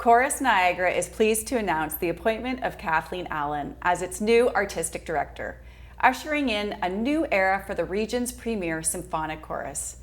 Chorus Niagara is pleased to announce the appointment of Kathleen Allan as its new artistic director, ushering in a new era for the region's premier symphonic chorus.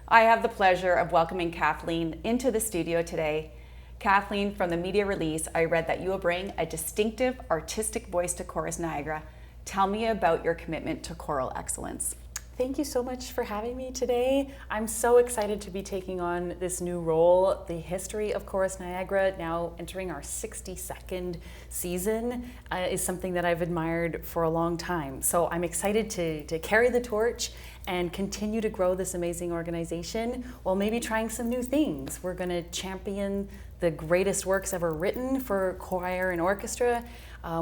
I have the pleasure of welcoming Kathleen into the studio today. Kathleen, from the media release, I read that you will bring a distinctive artistic voice to Chorus Niagara. Tell me about your commitment to choral excellence. Thank you so much for having me today. I'm so excited to be taking on this new role. The history of Chorus Niagara, now entering our 62nd season, is something that I've admired for a long time. So I'm excited to carry the torch and continue to grow this amazing organization while maybe trying some new things. We're going to champion the greatest works ever written for choir and orchestra.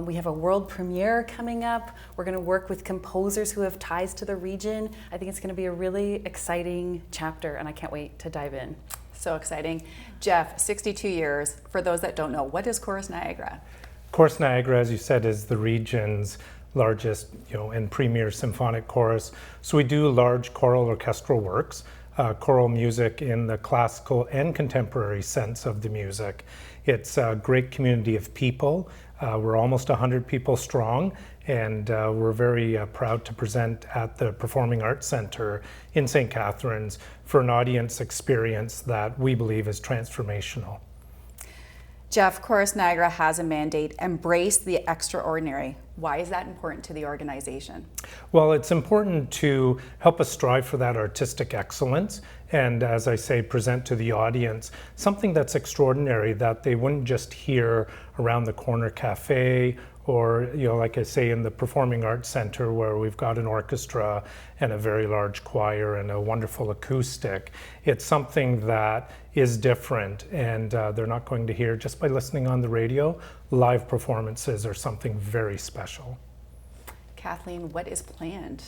We have a world premiere coming up. We're going to work with composers who have ties to the region. I think it's going to be a really exciting chapter, and I can't wait to dive in. So exciting. Jeff, 62 years. For those that don't know, what is Chorus Niagara? Chorus Niagara, as you said, is the region's largest, and premier symphonic chorus. So we do large choral orchestral works, choral music in the classical and contemporary sense of the music. It's a great community of people. We're almost 100 people strong, and we're very proud to present at the Performing Arts Centre in St. Catharines for an audience experience that we believe is transformational. Jeff, Chorus Niagara has a mandate, embrace the extraordinary. Why is that important to the organization? Well, it's important to help us strive for that artistic excellence and, as I say, present to the audience something that's extraordinary that they wouldn't just hear around the corner cafe or, like I say, in the Performing Arts Centre where we've got an orchestra and a very large choir and a wonderful acoustic. It's something that is different, and they're not going to hear just by listening on the radio. Live performances are something very special. Kathleen, what is planned?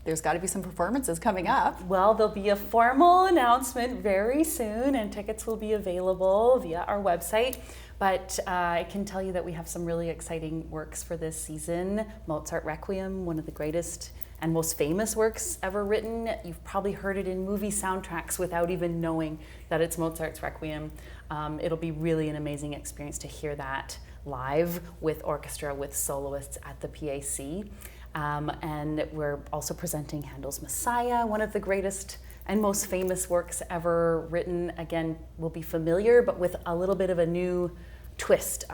There's got to be some performances coming up. Well, there'll be a formal announcement very soon, and tickets will be available via our website. But I can tell you that we have some really exciting works for this season. Mozart Requiem, one of the greatest and most famous works ever written. You've probably heard it in movie soundtracks without even knowing that it's Mozart's Requiem. It'll be really an amazing experience to hear that live with orchestra, with soloists at the PAC. And we're also presenting Handel's Messiah, one of the greatest and most famous works ever written. Again, will be familiar, but with a little bit of a new twist.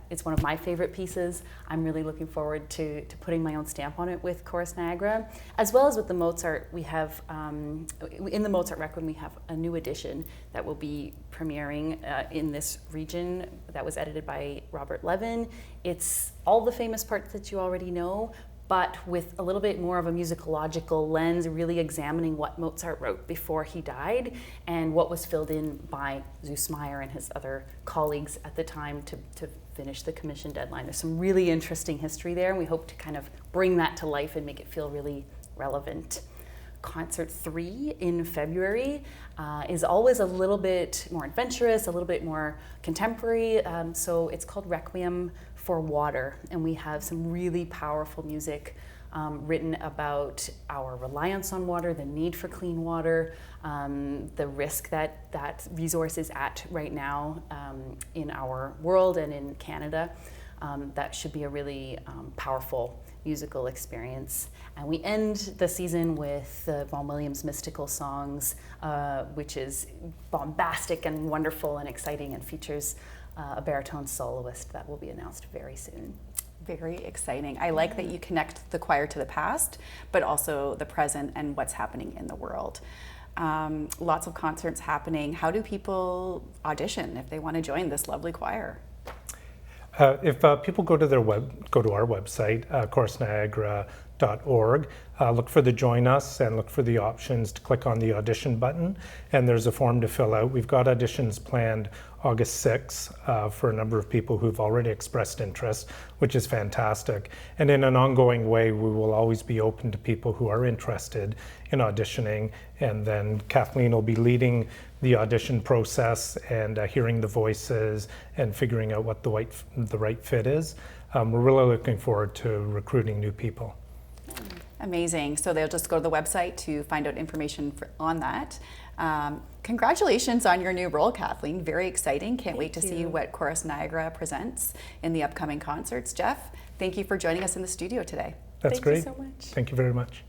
It's one of my favorite pieces. I'm really looking forward to putting my own stamp on it with Chorus Niagara, as well as with the Mozart. We have, in the Mozart Requiem, we have a new edition that will be premiering in this region that was edited by Robert Levin. It's all the famous parts that you already know, but with a little bit more of a musicological lens, really examining what Mozart wrote before he died and what was filled in by Süssmayr and his other colleagues at the time to finish the commission deadline. There's some really interesting history there, and we hope to kind of bring that to life and make it feel really relevant. Concert 3 in February is always a little bit more adventurous, a little bit more contemporary, so it's called Requiem for Water, and we have some really powerful music written about our reliance on water, the need for clean water, the risk that resource is at right now in our world and in Canada. That should be a really powerful musical experience. And we end the season with the Vaughan Williams Mystical Songs, which is bombastic and wonderful and exciting and features a baritone soloist that will be announced very soon. Very exciting. I like that you connect the choir to the past, but also the present and what's happening in the world. Lots of concerts happening. How do people audition if they want to join this lovely choir? If people go to our website, chorusniagara.org, look for the Join Us and look for the options to click on the audition button, and there's a form to fill out. We've got auditions planned August 6th for a number of people who've already expressed interest, which is fantastic. And in an ongoing way, we will always be open to people who are interested in auditioning, and then Kathleen will be leading the audition process and hearing the voices and figuring out what the right fit is. We're really looking forward to recruiting new people. Amazing. So they'll just go to the website to find out information on that. Congratulations on your new role, Kathleen. Very exciting. Can't wait to Thank see you. what Chorus Niagara presents in the upcoming concerts. Jeff, thank you for joining us in the studio today. That's Thank great. you so much. Thank you very much.